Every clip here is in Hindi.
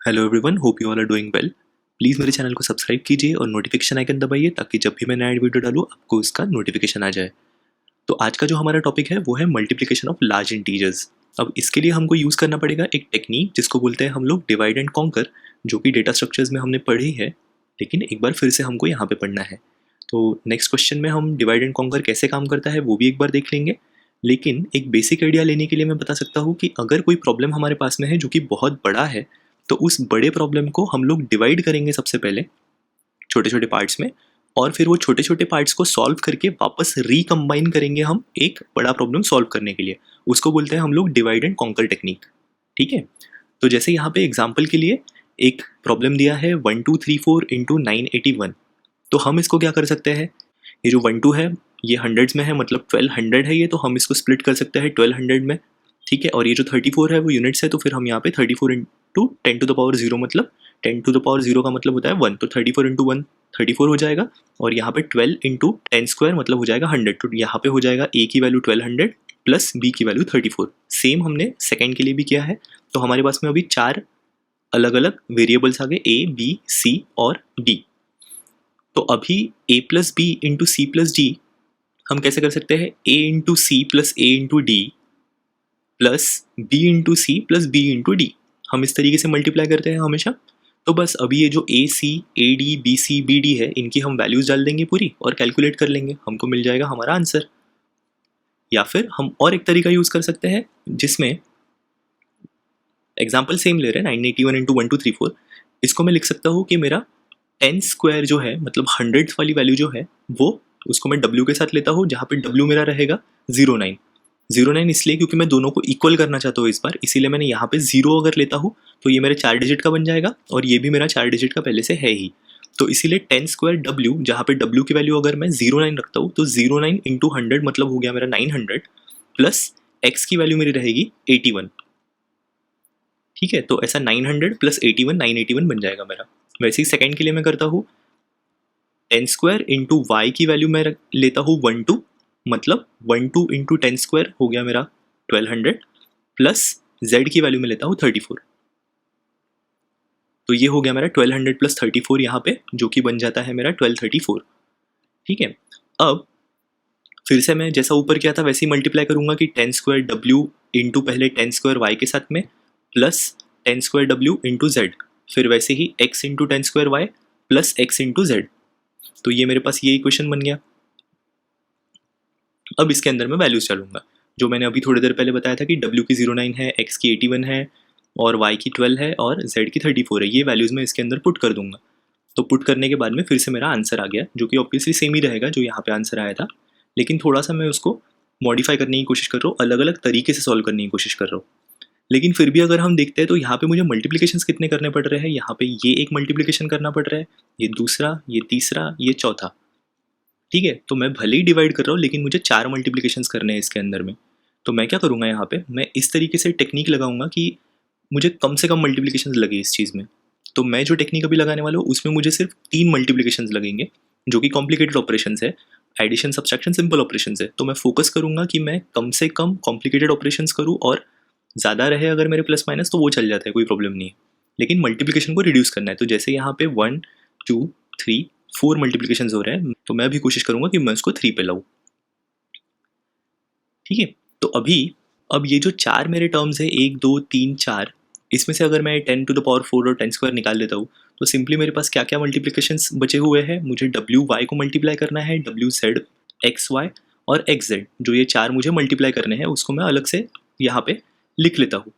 Hello everyone, hope you all are doing well. Please मेरे चैनल को सब्सक्राइब कीजिए और नोटिफिकेशन आइकन दबाइए ताकि जब भी मैं नया वीडियो डालूँ आपको उसका नोटिफिकेशन आ जाए। तो आज का जो हमारा टॉपिक है वो है मल्टीप्लिकेशन ऑफ लार्ज इंटीजर्स। अब इसके लिए हमको यूज़ करना पड़ेगा एक टेक्निक जिसको बोलते हैं हम लोग डिवाइड एंड कॉन्कर, जो कि डेटा स्ट्रक्चर्स में हमने पढ़ी है, लेकिन एक बार फिर से हमको यहाँ पे पढ़ना है। तो नेक्स्ट क्वेश्चन में हम डिवाइड एंड कॉन्कर कैसे काम करता है वो भी एक बार देख लेंगे। लेकिन एक बेसिक आइडिया लेने के लिए मैं बता सकता हूँ कि अगर कोई प्रॉब्लम हमारे पास में है जो कि बहुत बड़ा है, तो उस बड़े प्रॉब्लम को हम लोग डिवाइड करेंगे सबसे पहले छोटे छोटे पार्ट्स में, और फिर वो छोटे छोटे पार्ट्स को सॉल्व करके वापस रिकम्बाइन करेंगे हम एक बड़ा प्रॉब्लम सॉल्व करने के लिए। उसको बोलते हैं हम लोग डिवाइड एंड कॉन्कर टेक्निक। ठीक है, तो जैसे यहाँ पे एग्जाम्पल के लिए एक प्रॉब्लम दिया है 1234 इंटू 981। तो हम इसको क्या कर सकते हैं, ये जो 12 है ये हंड्रेड्स में है, मतलब 1200 है ये, तो हम इसको स्प्लिट कर सकते हैं 1200 में। ठीक है, और ये जो 34 है वो यूनिट्स है, तो फिर हम यहाँ पे 34 इंटू 10⁻0, मतलब 10⁻0 का मतलब होता है 1, तो 34 इंटू 1 34 हो जाएगा। और यहाँ पे 12 इंटू 10 स्क्वायर मतलब हो जाएगा 100, तो यहाँ पे हो जाएगा a की वैल्यू 1200 प्लस b की वैल्यू 34। सेम हमने सेकेंड के लिए भी किया है। तो हमारे पास में अभी 4 अलग अलग वेरिएबल्स आ गए, a b c और d। तो अभी a plus B into C plus D हम कैसे कर सकते हैं, a into C plus a into D plus b into C plus b into D. हम इस तरीके से मल्टीप्लाई करते हैं हमेशा। तो बस अभी ये जो A C A D B C B D है, इनकी हम वैल्यूज डाल देंगे पूरी और कैलकुलेट कर लेंगे, हमको मिल जाएगा हमारा आंसर। या फिर हम और एक तरीका यूज कर सकते हैं जिसमें एग्जाम्पल सेम ले रहे हैं 981 इंटू 1234। इसको मैं लिख सकता हूँ कि मेरा 10 स्क्वायर जो है, मतलब हंड्रेड्स वाली वैल्यू जो है, वो उसको मैं w के साथ लेता हूँ, जहाँ पे w मेरा रहेगा 09 इसलिए क्योंकि मैं दोनों को इक्वल करना चाहता हूँ इस बार, इसीलिए मैंने यहाँ पे 0 अगर लेता हूँ तो ये मेरे 4 डिजिट का बन जाएगा, और ये भी मेरा 4 डिजिट का पहले से है ही। तो इसीलिए 10 स्क्वायर w, जहाँ पे w की वैल्यू अगर मैं 09 रखता हूँ तो 09 इंटू 100 मतलब हो गया मेरा 900, प्लस x की वैल्यू मेरी रहेगी 81। ठीक है, तो ऐसा 900 प्लस 81 981 बन जाएगा मेरा। वैसे ही सेकेंड के लिए मैं करता हूँ 10 स्क्वायर इंटू वाई की वैल्यू मैं लेता हूँ 12, मतलब 12 इंटू 10 स्क्वायर हो गया मेरा 1200, प्लस z की वैल्यू में लेता हूँ 34। तो ये हो गया मेरा 1200 प्लस 34 यहाँ पे, जो कि बन जाता है मेरा 1234। ठीक है, अब फिर से मैं जैसा ऊपर किया था वैसे ही मल्टीप्लाई करूंगा कि 10 स्क्वायर w इंटू पहले 10 स्क्वायर y के साथ में, plus 10 square w into z, फिर वैसे ही x into 10 square y plus x into z। तो ये मेरे पास ये इक्वेशन बन गया। अब इसके अंदर मैं वैल्यूज डालूंगा, जो मैंने अभी थोड़ी देर पहले बताया था कि w की 09 है, x की 81 है, और y की 12 है, और z की 34 है। ये वैल्यूज मैं इसके अंदर पुट कर दूंगा। तो पुट करने के बाद में फिर से मेरा आंसर आ गया, जो कि ऑब्वियसली सेम ही रहेगा जो यहाँ पे आंसर आया था, लेकिन थोड़ा सा मैं उसको मॉडिफाई करने की कोशिश कर रहा हूँ, अलग अलग तरीके से सॉल्व करने की कोशिश कर रहा हूँ। लेकिन फिर भी अगर हम देखते हैं तो यहाँ पे मुझे मल्टीप्लिकेशन कितने करने पड़ रहे हैं, यहाँ पे ये एक मल्टीप्लिकेशन करना पड़ रहा है, ये दूसरा, ये तीसरा, ये चौथा। ठीक है, तो मैं भले ही डिवाइड कर रहा हूँ लेकिन मुझे 4 मल्टीप्लिकेशंस करने हैं इसके अंदर में। तो मैं क्या करूँगा, यहाँ पे मैं इस तरीके से टेक्निक लगाऊंगा कि मुझे कम से कम मल्टीप्लिकेशंस लगे इस चीज़ में। तो मैं जो टेक्निक अभी लगाने वाला हूँ उसमें मुझे सिर्फ 3 मल्टीप्लिकेशंस लगेंगे, जो कि कॉम्प्लिकेटेड ऑपरेशंस है, एडिशन सब्सट्रैक्शन सिंपल ऑपरेशंस है। तो मैं फोकस करूँगा कि मैं कम से कम कॉम्प्लिकेटेड ऑपरेशंस करूँ, और ज़्यादा रहे अगर मेरे प्लस माइनस तो वो चल जाता है, कोई प्रॉब्लम नहीं है, लेकिन मल्टीप्लिकेशन को रिड्यूस करना है। तो जैसे यहाँ पे 1 2 3 4 मल्टीप्लिकेशन हो रहे हैं, तो मैं भी कोशिश करूँगा कि मैं उसको 3 पे लाऊँ। ठीक है, तो अब ये जो 4 मेरे टर्म्स है 1 2 3 4, इसमें से अगर मैं 10 टू द पावर 4 और 10 स्क्वायर निकाल लेता हूँ तो सिंपली मेरे पास क्या क्या मल्टीप्लिकेशंस बचे हुए हैं, मुझे डब्ल्यू वाई को मल्टीप्लाई करना है, डब्ल्यू जेड एक्स वाई और एक्स जेड, जो ये 4 मुझे मल्टीप्लाई करने हैं उसको मैं अलग से यहाँ पे लिख लेता हूँ।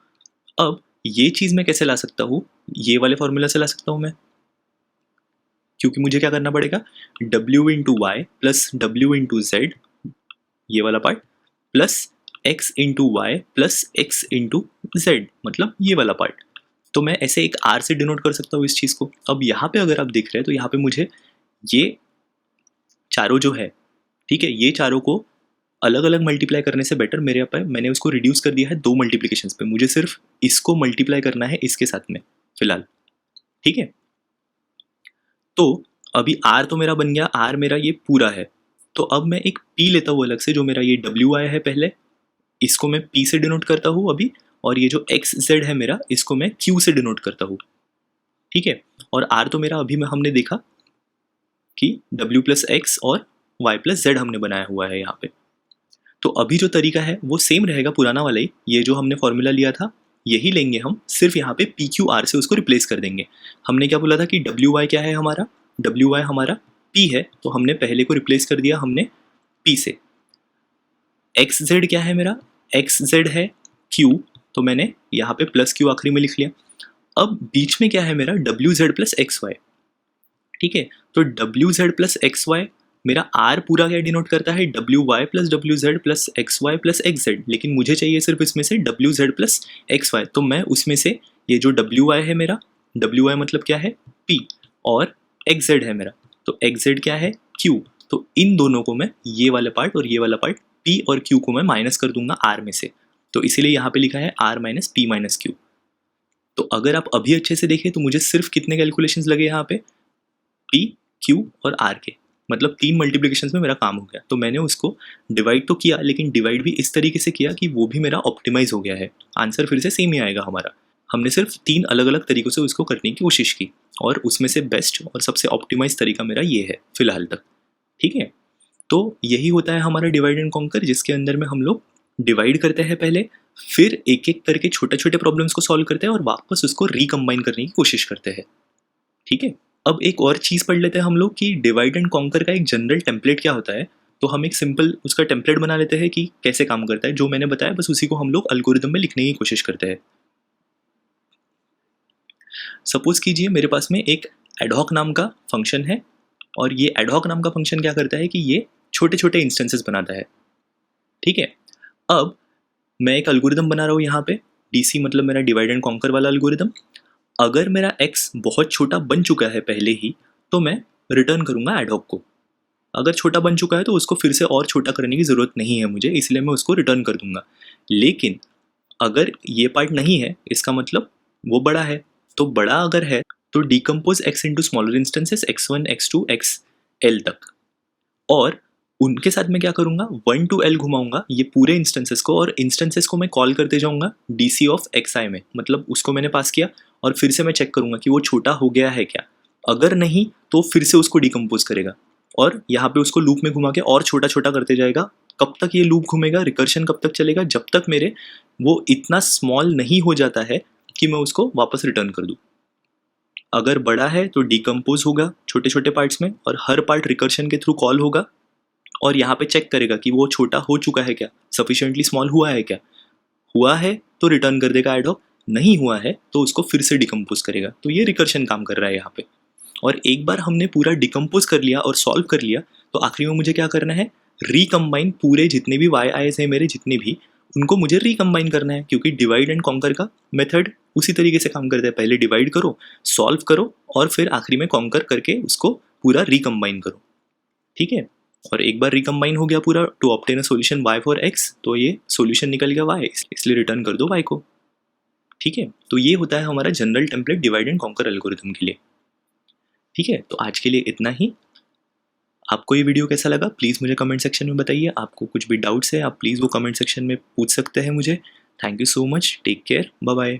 अब ये चीज़ मैं कैसे ला सकता हूँ, ये वाले फॉर्मूला से ला सकता हूँ मैं, क्योंकि मुझे क्या करना पड़ेगा, w into Y plus w into Z, ये वाला part, plus x into Y plus x into Z, मतलब ये वाला पार्ट। तो मैं ऐसे एक r से डिनोट कर सकता हूँ इस चीज़ को। अब यहाँ पे अगर आप देख रहे हैं तो यहाँ पे मुझे ये चारों जो है, ठीक है, ये चारों को अलग अलग मल्टीप्लाई करने से बेटर मेरे यहाँ पे मैंने उसको रिड्यूस कर दिया है 2 मल्टीप्लिकेशंस पे। मुझे सिर्फ इसको मल्टीप्लाई करना है इसके साथ में फिलहाल। ठीक है, तो अभी r तो मेरा बन गया, r मेरा ये पूरा है। तो अब मैं एक p लेता हूँ अलग से, जो मेरा ये w आया है पहले, इसको मैं p से डिनोट करता हूँ अभी, और ये जो x z है मेरा, इसको मैं q से डिनोट करता हूँ। ठीक है। और आर तो मेरा अभी में हमने देखा कि w प्लस एक्स और y प्लस जेड हमने बनाया हुआ है यहाँ पे। तो अभी जो तरीका है वो सेम रहेगा, पुराना वाला ही। ये जो हमने फॉर्मूला लिया था यही लेंगे हम, सिर्फ यहाँ पे पी क्यू आर से उसको रिप्लेस कर देंगे। हमने क्या बोला था कि डब्ल्यू वाई क्या है हमारा, डब्ल्यू वाई हमारा पी है, तो हमने पहले को रिप्लेस कर दिया हमने पी से। एक्स जेड क्या है मेरा, एक्स जेड है क्यू, तो मैंने यहाँ पे प्लस क्यू आखिरी में लिख लिया। अब बीच में क्या है मेरा, W Z plus X Y. ठीक है, तो W Z plus X Y, मेरा आर पूरा क्या डिनोट करता है, W Y plus W Z plus X Y plus X Z, लेकिन मुझे चाहिए सिर्फ इसमें से W Z plus X Y. तो मैं उसमें से ये जो डब्ल्यू वाई है मेरा, डब्ल्यू वाई मतलब क्या है पी, और एक्स जेड है मेरा, तो एक्स जेड क्या है क्यू। तो इन दोनों को मैं, ये वाला पार्ट और ये वाला पार्ट, पी और क्यू को मैं माइनस कर दूंगा आर में से, तो इसीलिए यहाँ पे लिखा है R minus P minus Q. तो अगर आप अभी अच्छे से देखें तो मुझे सिर्फ कितने कैलकुलेशंस लगे यहाँ पे, पी क्यू और आर के, मतलब 3 मल्टीप्लिकेशंस में मेरा काम हो गया। तो मैंने उसको डिवाइड तो किया, लेकिन डिवाइड भी इस तरीके से किया कि वो भी मेरा ऑप्टिमाइज हो गया है। आंसर फिर से सेम ही आएगा हमारा। हमने सिर्फ 3 अलग अलग तरीकों से उसको करने की कोशिश की, और उसमें से बेस्ट और सबसे ऑप्टिमाइज तरीका मेरा ये है फिलहाल तक। ठीक है, तो यही होता है हमारा डिवाइड एंड कॉन्कर, जिसके अंदर में हम लोग डिवाइड करते हैं पहले, फिर एक एक करके छोटे छोटे प्रॉब्लम्स को सॉल्व करते हैं और वापस उसको रिकम्बाइन करने की कोशिश करते हैं। ठीक है, अब एक और चीज़ पढ़ लेते हैं हम लोग कि डिवाइड एंड कॉन्कर का एक जनरल टेम्पलेट क्या होता है। तो हम एक सिंपल उसका टेम्पलेट बना लेते हैं कि कैसे काम करता है। जो मैंने बताया बस उसी को हम लोग एल्गोरिदम में लिखने की कोशिश करते हैं। सपोज कीजिए मेरे पास में एक एडहॉक नाम का फंक्शन है, और ये एडहॉक नाम का फंक्शन क्या करता है कि ये छोटे छोटे इंस्टेंसेस बनाता है। ठीक है, अब मैं एक एल्गोरिदम बना रहा हूँ यहाँ पे, डीसी मतलब मेरा डिवाइड एंड कॉन्कर वाला एल्गोरिदम। अगर मेरा x बहुत छोटा बन चुका है पहले ही, तो मैं रिटर्न करूंगा एडहॉक को। अगर छोटा बन चुका है तो उसको फिर से और छोटा करने की ज़रूरत नहीं है मुझे, इसलिए मैं उसको रिटर्न कर दूंगा। लेकिन अगर ये पार्ट नहीं है, इसका मतलब वो बड़ा है। तो बड़ा अगर है तो decompose x into smaller instances x1 x2 xl तक, और उनके साथ मैं क्या करूंगा, 1 to l घुमाऊंगा ये पूरे इंस्टेंसेस को, और इंस्टेंसेस को मैं कॉल करते जाऊंगा डीसी ऑफ xi में, मतलब उसको मैंने पास किया और फिर से मैं चेक करूंगा कि वो छोटा हो गया है क्या। अगर नहीं तो फिर से उसको डिकम्पोज करेगा, और यहाँ पे उसको लूप में घुमा के और छोटा छोटा करते जाएगा। कब तक ये लूप घूमेगा, रिकर्शन कब तक चलेगा, जब तक मेरे वो इतना स्मॉल नहीं हो जाता है कि मैं उसको वापस रिटर्न कर दूँ। अगर बड़ा है तो डिकम्पोज होगा छोटे छोटे पार्ट्स में, और हर पार्ट रिकर्शन के थ्रू कॉल होगा, और यहाँ पे चेक करेगा कि वो छोटा हो चुका है क्या, सफिशिएंटली स्मॉल हुआ है क्या। हुआ है तो रिटर्न कर देगा एडहॉक, नहीं हुआ है तो उसको फिर से डिकम्पोज करेगा। तो ये रिकर्शन काम कर रहा है यहाँ पे। और एक बार हमने पूरा डिकम्पोज कर लिया और सॉल्व कर लिया, तो आखिरी में मुझे क्या करना है, रिकम्बाइन पूरे जितने भी वाई आईज हैं मेरे, जितने भी, उनको मुझे रिकम्बाइन करना है। क्योंकि डिवाइड एंड कॉन्कर का मेथड उसी तरीके से काम करता है, पहले डिवाइड करो, सॉल्व करो, और फिर आखिरी में कॉन्कर करके उसको पूरा रिकम्बाइन करो। ठीक है, और एक बार रिकम्बाइन हो गया पूरा to obtain a solution y for x, तो ये सॉल्यूशन निकल गया y, इसलिए रिटर्न कर दो y को। ठीक है, तो ये होता है हमारा general template divide and conquer algorithm के लिए। ठीक है, तो आज के लिए इतना ही। आपको ये वीडियो कैसा लगा प्लीज़ मुझे कमेंट सेक्शन में बताइए। आपको कुछ भी डाउट्स है आप प्लीज़ वो कमेंट सेक्शन में पूछ सकते हैं मुझे। Thank you so much, take care, bye bye.